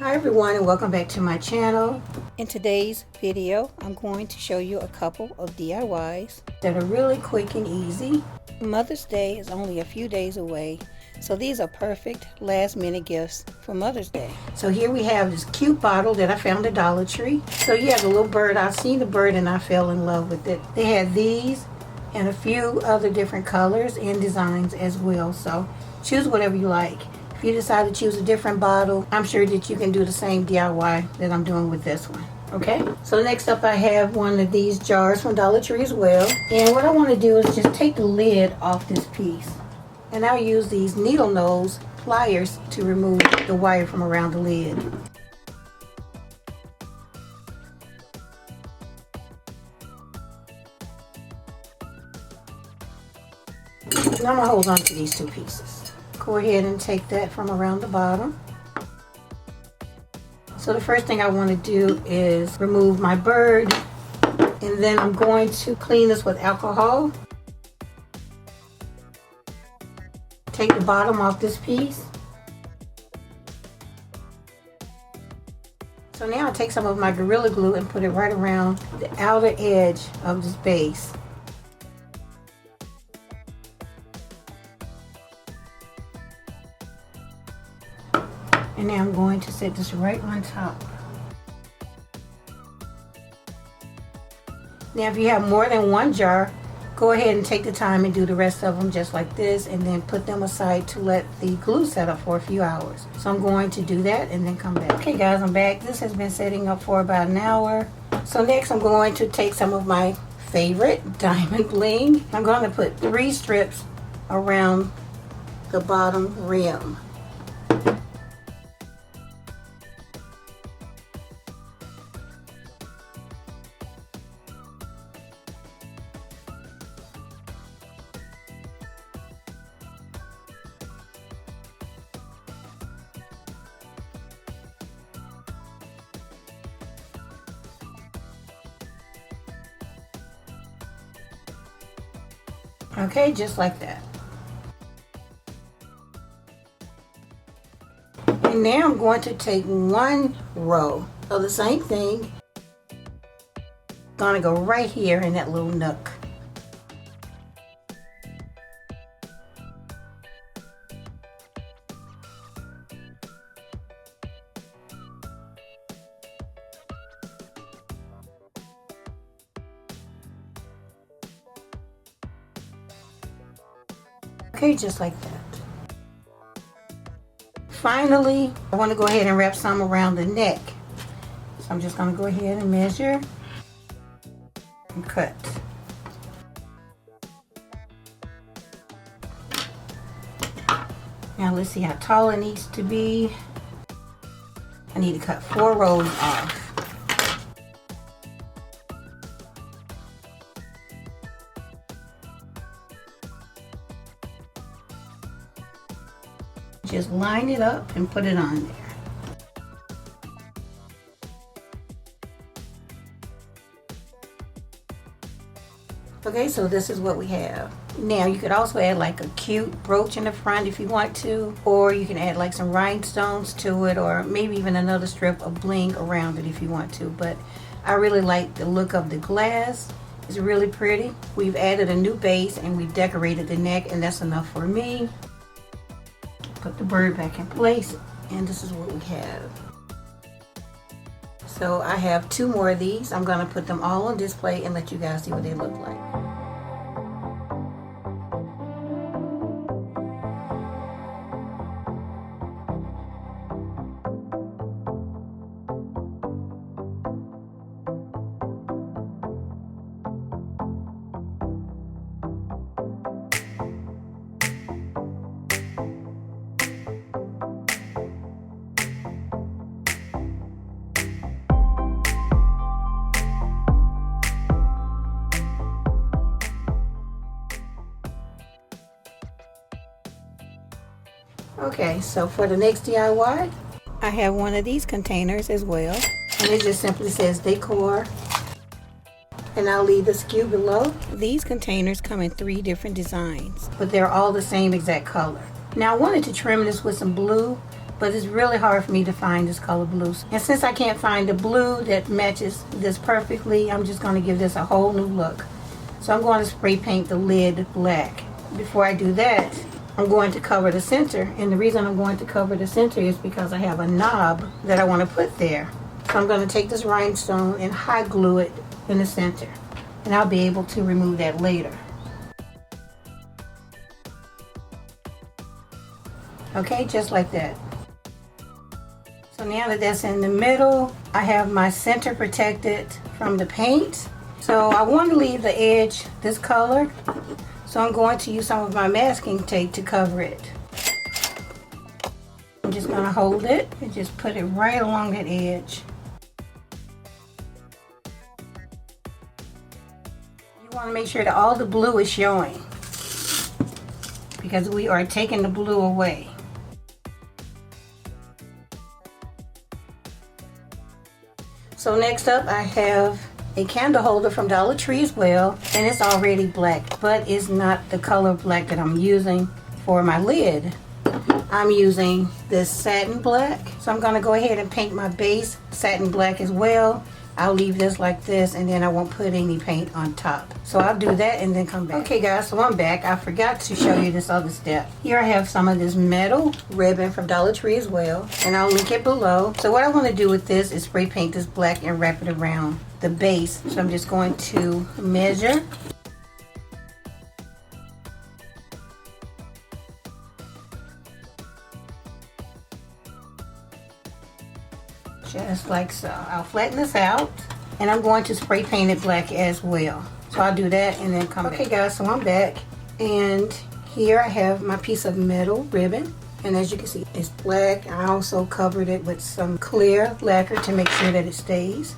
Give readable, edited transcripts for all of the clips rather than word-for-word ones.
Hi everyone, and welcome back to my channel. In today's video, I'm going to show you a couple of DIYs that are really quick and easy. Mother's Day is only a few days away, so these are perfect last minute gifts for Mother's Day. So here we have this cute bottle that I found at Dollar Tree. So you have a little bird. I seen the bird and I fell in love with it. They had these and a few other different colors and designs as well, so choose whatever you like. If you decide to choose a different bottle, I'm sure that you can do the same DIY that I'm doing with this one. Okay, so next up I have one of these jars from Dollar Tree as well. And what I want to do is just take the lid off this piece. And I'll use these needle nose pliers to remove the wire from around the lid. Now I'm going to hold on to these two pieces. Go ahead and take that from around the bottom. So the first thing I want to do is remove my bird, and then I'm going to clean this with alcohol. Take the bottom off this piece. So now I take some of my Gorilla Glue and put it right around the outer edge of this base. And now I'm going to set this right on top. Now if you have more than one jar, go ahead and take the time and do the rest of them just like this, and then put them aside to let the glue set up for a few hours. So I'm going to do that and then come back. Okay guys, I'm back. This has been setting up for about an hour. So next I'm going to take some of my favorite diamond bling. I'm going to put 3 strips around the bottom rim. Okay, just like that. And now I'm going to take 1 row of the same thing. Gonna go right here in that little nook. Okay, just like that. Finally, I want to go ahead and wrap some around the neck. So I'm just going to go ahead and measure and cut. Now let's see how tall it needs to be. I need to cut 4 rows off. Just line it up and put it on there. Okay, so this is what we have. Now you could also add like a cute brooch in the front if you want to, or you can add like some rhinestones to it, or maybe even another strip of bling around it if you want to. But I really like the look of the glass. It's really pretty. We've added a new base and we've decorated the neck, and that's enough for me. Put the bird back in place, and this is what we have. So I have 2 more of these. I'm going to put them all on display and let you guys see what they look like. Okay, so for the next DIY, I have one of these containers as well, and it just simply says DECOR, and I'll leave the SKU below. These containers come in 3 different designs, but they're all the same exact color. Now I wanted to trim this with some blue, but it's really hard for me to find this color blue. And since I can't find the blue that matches this perfectly, I'm just going to give this a whole new look. So I'm going to spray paint the lid black. Before I do that, I'm going to cover the center, and the reason I'm going to cover the center is because I have a knob that I want to put there. So I'm going to take this rhinestone and hot glue it in the center, and I'll be able to remove that later. Okay, just like that. So now that that's in the middle, I have my center protected from the paint. So I want to leave the edge this color, so I'm going to use some of my masking tape to cover it. I'm just going to hold it and just put it right along that edge. You want to make sure that all the blue is showing, because we are taking the blue away. So next up, I have a candle holder from Dollar Tree as well, and it's already black, but it's not the color black that I'm using for my lid. I'm using this satin black, so I'm going to go ahead and paint my base satin black as well. I'll leave this like this, and then I won't put any paint on top. So I'll do that and then come back. Okay guys, so I'm back. I forgot to show you this other step. Here I have some of this metal ribbon from Dollar Tree as well, and I'll link it below. So what I want to do with this is spray paint this black and wrap it around the base. So I'm just going to measure. Just like so. I'll flatten this out, and I'm going to spray paint it black as well. So I'll do that and then come back. Okay guys, so I'm back, and here I have my piece of metal ribbon, and as you can see, it's black. I also covered it with some clear lacquer to make sure that it stays.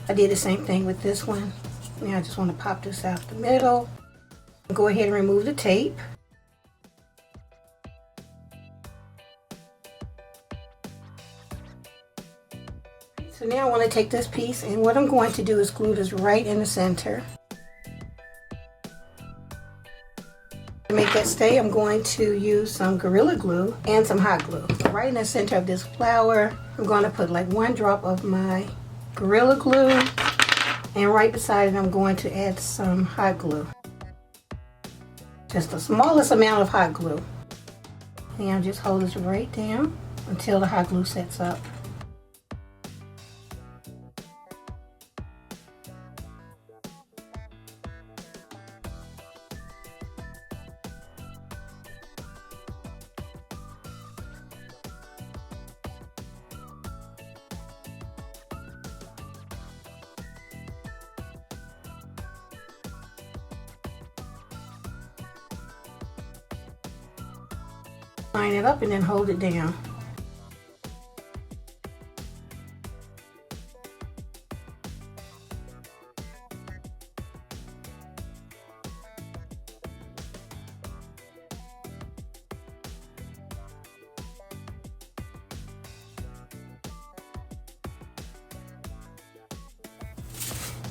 I did the same thing with this one. Now I just want to pop this out the middle. Go ahead and remove the tape. So now I want to take this piece, and what I'm going to do is glue this right in the center. To make that stay, I'm going to use some Gorilla Glue and some hot glue. So right in the center of this flower, I'm going to put like 1 drop of my Gorilla Glue, and right beside it I'm going to add some hot glue. Just the smallest amount of hot glue. And I'll just hold this right down until the hot glue sets up. Line it up and then hold it down.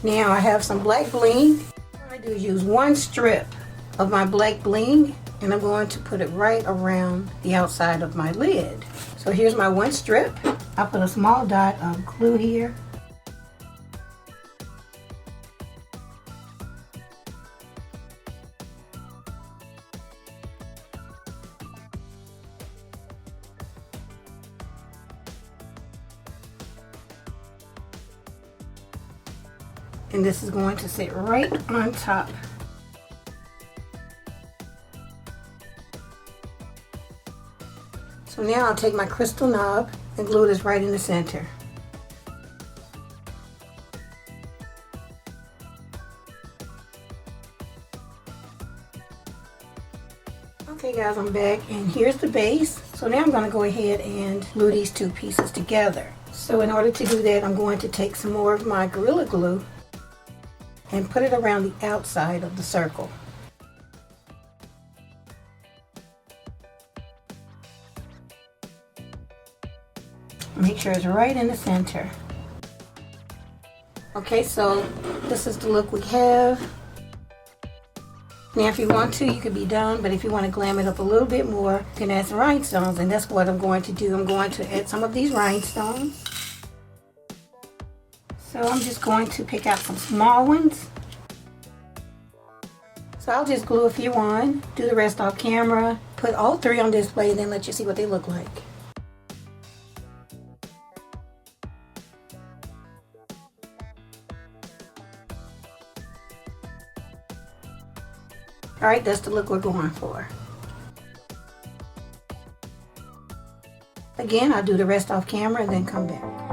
Now I have some black bling. What I do is use 1 strip of my black bling, and I'm going to put it right around the outside of my lid. So here's my 1 strip. I'll put a small dot of glue here. And this is going to sit right on top. So now I'll take my crystal knob and glue this right in the center. Okay guys, I'm back, and here's the base. So now I'm going to go ahead and glue these 2 pieces together. So in order to do that, I'm going to take some more of my Gorilla Glue and put it around the outside of the circle. Make sure it's right in the center. Okay, so this is the look we have. Now if you want to, you could be done, but if you want to glam it up a little bit more, you can add some rhinestones, and that's what I'm going to do. I'm going to add some of these rhinestones. So I'm just going to pick out some small ones. So I'll just glue a few on, do the rest off camera, put all 3 on display, and then let you see what they look like. Alright, that's the look we're going for. Again, I'll do the rest off camera and then come back.